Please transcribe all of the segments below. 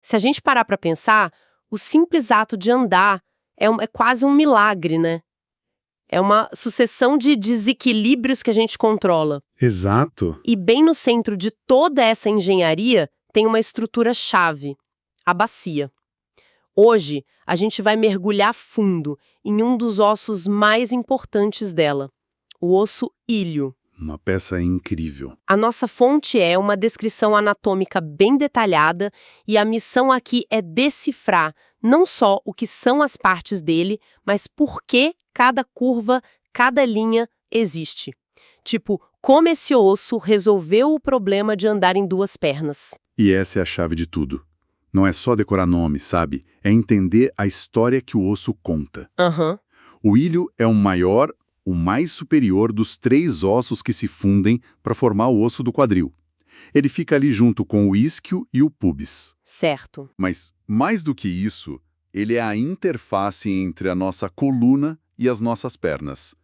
Se a gente parar para pensar, o simples ato de andar é quase um milagre, né? É uma sucessão de desequilíbrios que a gente controla. Exato. E bem no centro de toda essa engenharia tem uma estrutura-chave, a bacia. Hoje, a gente vai mergulhar fundo em um dos ossos mais importantes dela, o osso íleo. Uma peça incrível. A nossa fonte é uma descrição anatômica bem detalhada e a missão aqui é decifrar não só o que são as partes dele, mas por que cada curva, cada linha existe. Tipo, como esse osso resolveu o problema de andar em duas pernas. E essa é a chave de tudo. Não é só decorar nomes, sabe? É entender a história que o osso conta. Aham. O ilho é o maior, o mais superior dos 3 ossos que se fundem para formar o osso do quadril. Ele fica ali junto com o isquio e o pubis. Certo. Mas, mais do que isso, ele é a interface entre a nossa coluna e as nossas pernas.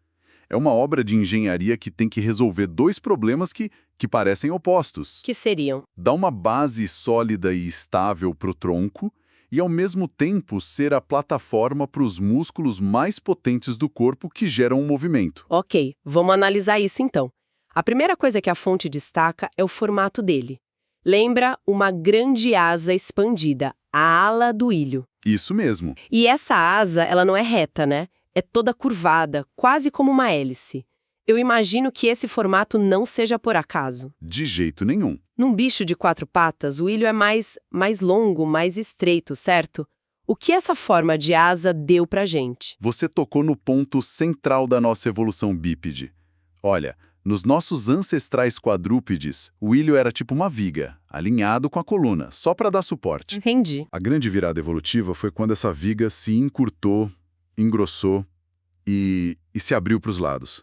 É uma obra de engenharia que tem que resolver 2 problemas que parecem opostos. Que seriam? Dá uma base sólida e estável para o tronco e, ao mesmo tempo, ser a plataforma para os músculos mais potentes do corpo que geram o movimento. Ok, vamos analisar isso então. A primeira coisa que a fonte destaca é o formato dele. Lembra uma grande asa expandida, a ala do ilho. Isso mesmo. E essa asa, ela não é reta, né? É toda curvada, quase como uma hélice. Eu imagino que esse formato não seja por acaso. De jeito nenhum. Num bicho de 4 patas, o ilho é mais longo, mais estreito, certo? O que essa forma de asa deu pra gente? Você tocou no ponto central da nossa evolução bípede. Olha, nos nossos ancestrais quadrúpedes, o ilho era tipo uma viga, alinhado com a coluna, só para dar suporte. Entendi. A grande virada evolutiva foi quando essa viga se encurtou, engrossou e se abriu para os lados,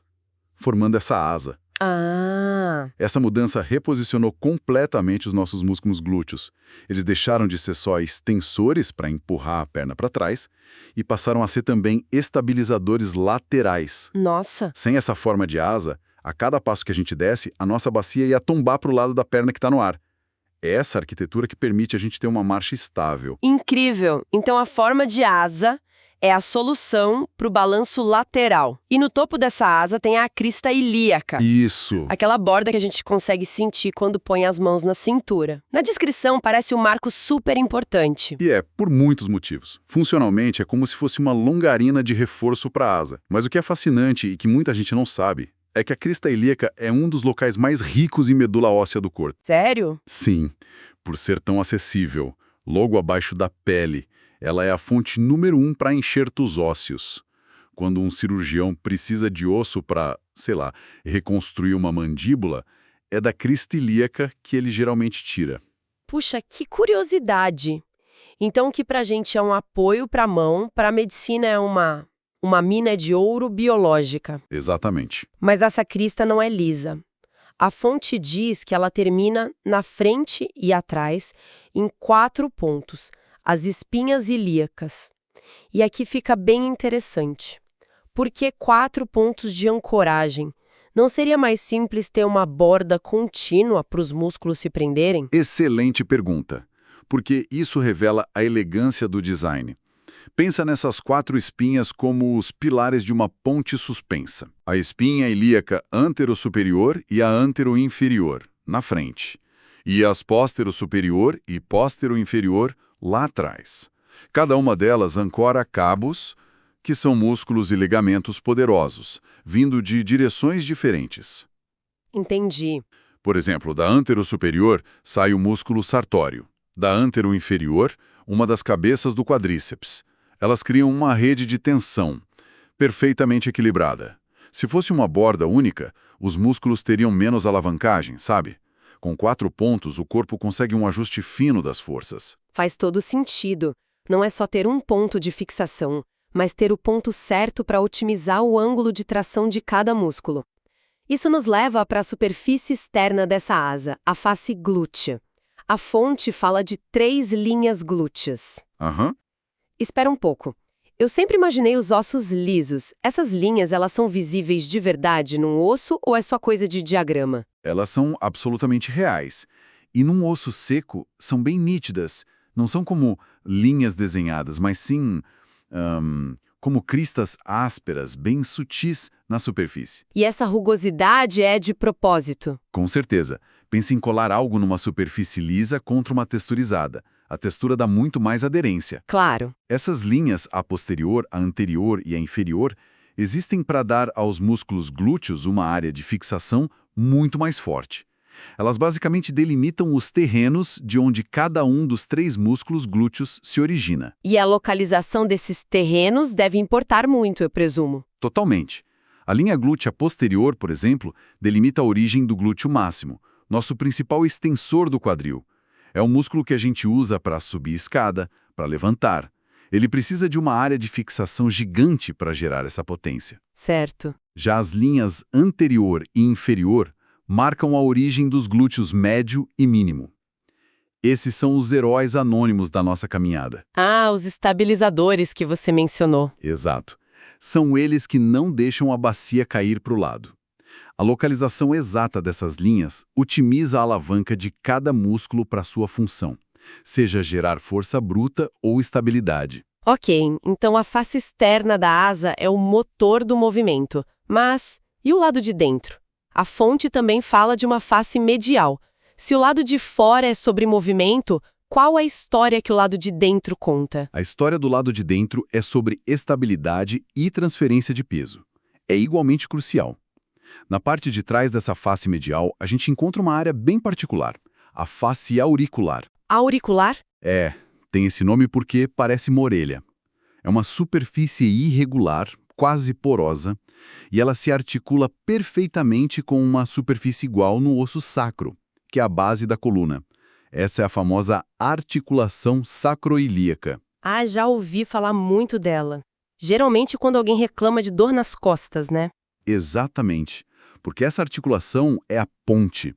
formando essa asa. Ah, Essa mudança reposicionou completamente os nossos músculos glúteos. Eles deixaram de ser só extensores para empurrar a perna para trás e passaram a ser também estabilizadores laterais. nossa. Sem essa forma de asa, a cada passo que a gente desce, a nossa bacia ia tombar para o lado da perna que está no ar. É essa arquitetura que permite a gente ter uma marcha estável. Incrível! Então a forma de asa é a solução para o balanço lateral. E no topo dessa asa tem a crista ilíaca. Isso! Aquela borda que a gente consegue sentir quando põe as mãos na cintura. Na descrição parece um marco super importante. E por muitos motivos. Funcionalmente, é como se fosse uma longarina de reforço para a asa. Mas o que é fascinante e que muita gente não sabe é que a crista ilíaca é um dos locais mais ricos em medula óssea do corpo. Sério? Sim, por ser tão acessível, logo abaixo da pele, ela é a fonte número 1 para enxertos ósseos. Quando um cirurgião precisa de osso para, sei lá, reconstruir uma mandíbula, é da crista ilíaca que ele geralmente tira. Puxa, que curiosidade! Então o que pra gente é um apoio pra mão, pra medicina é uma mina de ouro biológica. Exatamente. Mas essa crista não é lisa. A fonte diz que ela termina na frente e atrás em 4 pontos, as espinhas ilíacas. E aqui fica bem interessante. Por que 4 pontos de ancoragem? Não seria mais simples ter uma borda contínua para os músculos se prenderem? Excelente pergunta, porque isso revela a elegância do design. Pensa nessas 4 espinhas como os pilares de uma ponte suspensa. A espinha ilíaca antero-superior e a antero-inferior, na frente. E as póstero-superior e póstero-inferior, lá atrás. Cada uma delas ancora cabos, que são músculos e ligamentos poderosos, vindo de direções diferentes. Entendi. Por exemplo, da antero-superior sai o músculo sartório. Da antero-inferior, uma das cabeças do quadríceps. Elas criam uma rede de tensão, perfeitamente equilibrada. Se fosse uma borda única, os músculos teriam menos alavancagem, sabe? Com 4 pontos, o corpo consegue um ajuste fino das forças. Faz todo sentido. Não é só ter um ponto de fixação, mas ter o ponto certo para otimizar o ângulo de tração de cada músculo. Isso nos leva para a superfície externa dessa asa, a face glútea. A fonte fala de 3 linhas glúteas. Aham. Espera um pouco. Eu sempre imaginei os ossos lisos. Essas linhas, elas são visíveis de verdade num osso ou é só coisa de diagrama? Elas são absolutamente reais. E num osso seco, são bem nítidas, Não são como linhas desenhadas, mas sim como cristas ásperas, bem sutis na superfície. E essa rugosidade é de propósito? Com certeza. Pense em colar algo numa superfície lisa contra uma texturizada. A textura dá muito mais aderência. Claro. Essas linhas, a posterior, a anterior e a inferior, existem para dar aos músculos glúteos uma área de fixação muito mais forte. Elas basicamente delimitam os terrenos de onde cada um dos 3 músculos glúteos se origina. E a localização desses terrenos deve importar muito, eu presumo. Totalmente. A linha glútea posterior, por exemplo, delimita a origem do glúteo máximo, nosso principal extensor do quadril. É um músculo que a gente usa para subir escada, para levantar. Ele precisa de uma área de fixação gigante para gerar essa potência. Certo. Já as linhas anterior e inferior marcam a origem dos glúteos médio e mínimo. Esses são os heróis anônimos da nossa caminhada. Ah, os estabilizadores que você mencionou. Exato. São eles que não deixam a bacia cair para o lado. A localização exata dessas linhas otimiza a alavanca de cada músculo para sua função, seja gerar força bruta ou estabilidade. Ok, então a face externa da asa é o motor do movimento. Mas e o lado de dentro? A fonte também fala de uma face medial. Se o lado de fora é sobre movimento, qual a história que o lado de dentro conta? A história do lado de dentro é sobre estabilidade e transferência de peso. É igualmente crucial. Na parte de trás dessa face medial, a gente encontra uma área bem particular, a face auricular. Auricular? Tem esse nome porque parece uma orelha. É uma superfície irregular, quase porosa, e ela se articula perfeitamente com uma superfície igual no osso sacro, que é a base da coluna. Essa é a famosa articulação sacroilíaca. Ah, já ouvi falar muito dela. Geralmente quando alguém reclama de dor nas costas, né? Exatamente, porque essa articulação é a ponte.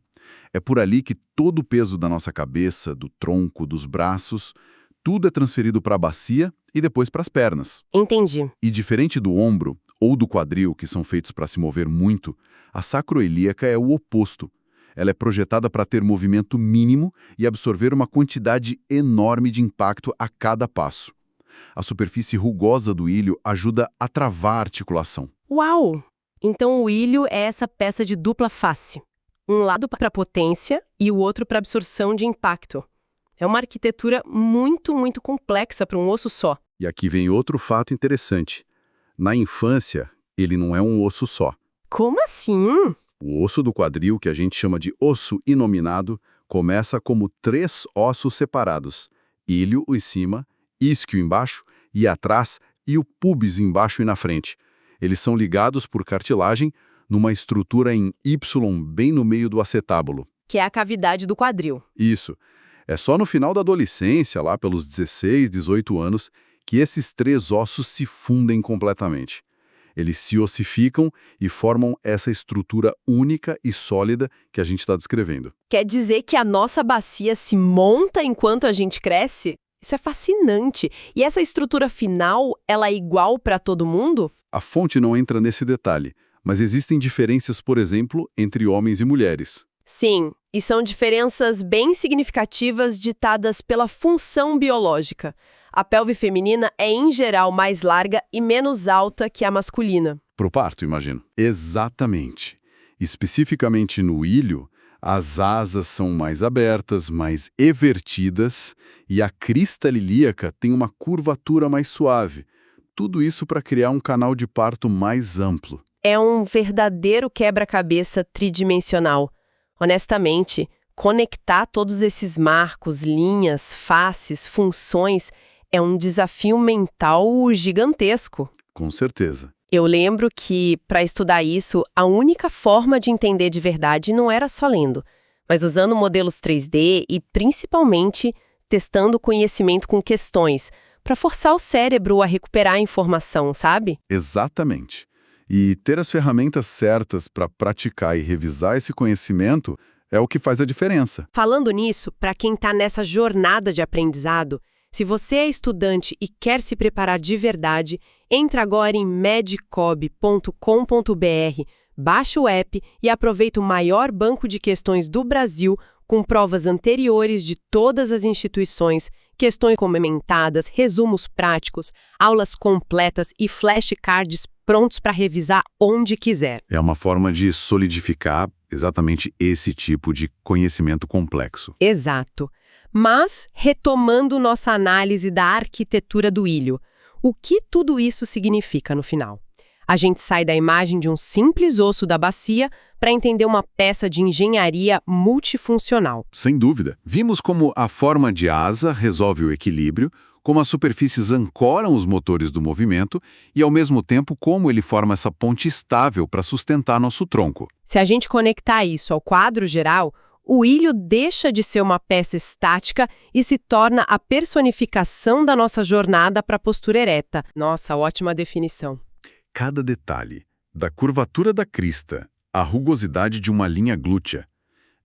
É por ali que todo o peso da nossa cabeça, do tronco, dos braços, tudo é transferido para a bacia e depois para as pernas. Entendi. E diferente do ombro ou do quadril, que são feitos para se mover muito, a sacroilíaca é o oposto. Ela é projetada para ter movimento mínimo e absorver uma quantidade enorme de impacto a cada passo. A superfície rugosa do ilho ajuda a travar a articulação. Uau! Então o ilho é essa peça de dupla face. Um lado para potência e o outro para absorção de impacto. É uma arquitetura muito, muito complexa para um osso só. E aqui vem outro fato interessante. Na infância, ele não é um osso só. Como assim? O osso do quadril, que a gente chama de osso inominado, começa como 3 ossos separados. Ilho em cima, isquio embaixo e atrás e o pubis embaixo e na frente. Eles são ligados por cartilagem numa estrutura em Y bem no meio do acetábulo. Que é a cavidade do quadril. Isso. É só no final da adolescência, lá pelos 16, 18 anos, que esses 3 ossos se fundem completamente. Eles se ossificam e formam essa estrutura única e sólida que a gente está descrevendo. Quer dizer que a nossa bacia se monta enquanto a gente cresce? Isso é fascinante. E essa estrutura final, ela é igual para todo mundo? A fonte não entra nesse detalhe, mas existem diferenças, por exemplo, entre homens e mulheres. Sim, e são diferenças bem significativas ditadas pela função biológica. A pelve feminina é, em geral, mais larga e menos alta que a masculina. Pro parto, imagino. Exatamente. Especificamente no ilho, as asas são mais abertas, mais evertidas, e a crista ilíaca tem uma curvatura mais suave. Tudo isso para criar um canal de parto mais amplo. É um verdadeiro quebra-cabeça tridimensional. Honestamente, conectar todos esses marcos, linhas, faces, funções é um desafio mental gigantesco. Com certeza. Eu lembro que, para estudar isso, a única forma de entender de verdade não era só lendo, mas usando modelos 3D e, principalmente, testando conhecimento com questões, para forçar o cérebro a recuperar a informação, sabe? Exatamente. E ter as ferramentas certas para praticar e revisar esse conhecimento é o que faz a diferença. Falando nisso, para quem está nessa jornada de aprendizado, se você é estudante e quer se preparar de verdade, entra agora em medcob.com.br, baixa o app e aproveita o maior banco de questões do Brasil com provas anteriores de todas as instituições, questões comentadas, resumos práticos, aulas completas e flashcards prontos para revisar onde quiser. É uma forma de solidificar exatamente esse tipo de conhecimento complexo. Exato. Mas, retomando nossa análise da arquitetura do ilho, o que tudo isso significa no final? A gente sai da imagem de um simples osso da bacia para entender uma peça de engenharia multifuncional. Sem dúvida. Vimos como a forma de asa resolve o equilíbrio, como as superfícies ancoram os motores do movimento e, ao mesmo tempo, como ele forma essa ponte estável para sustentar nosso tronco. Se a gente conectar isso ao quadro geral, o ilho deixa de ser uma peça estática e se torna a personificação da nossa jornada para a postura ereta. Nossa, ótima definição. Cada detalhe, da curvatura da crista à rugosidade de uma linha glútea,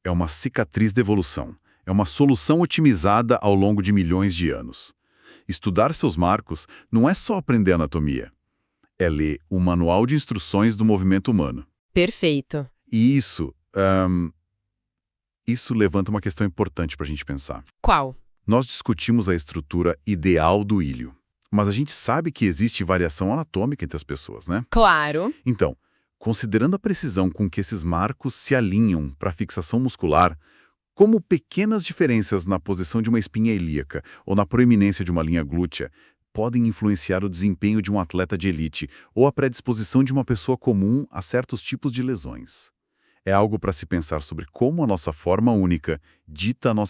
é uma cicatriz de evolução, é uma solução otimizada ao longo de milhões de anos. Estudar seus marcos não é só aprender anatomia, é ler o Manual de Instruções do Movimento Humano. Perfeito. E isso levanta uma questão importante para a gente pensar. Qual? Nós discutimos a estrutura ideal do ilho, mas a gente sabe que existe variação anatômica entre as pessoas, né? Claro. Então, considerando a precisão com que esses marcos se alinham para a fixação muscular, como pequenas diferenças na posição de uma espinha ilíaca ou na proeminência de uma linha glútea podem influenciar o desempenho de um atleta de elite ou a predisposição de uma pessoa comum a certos tipos de lesões. É algo para se pensar sobre como a nossa forma única dita a nossa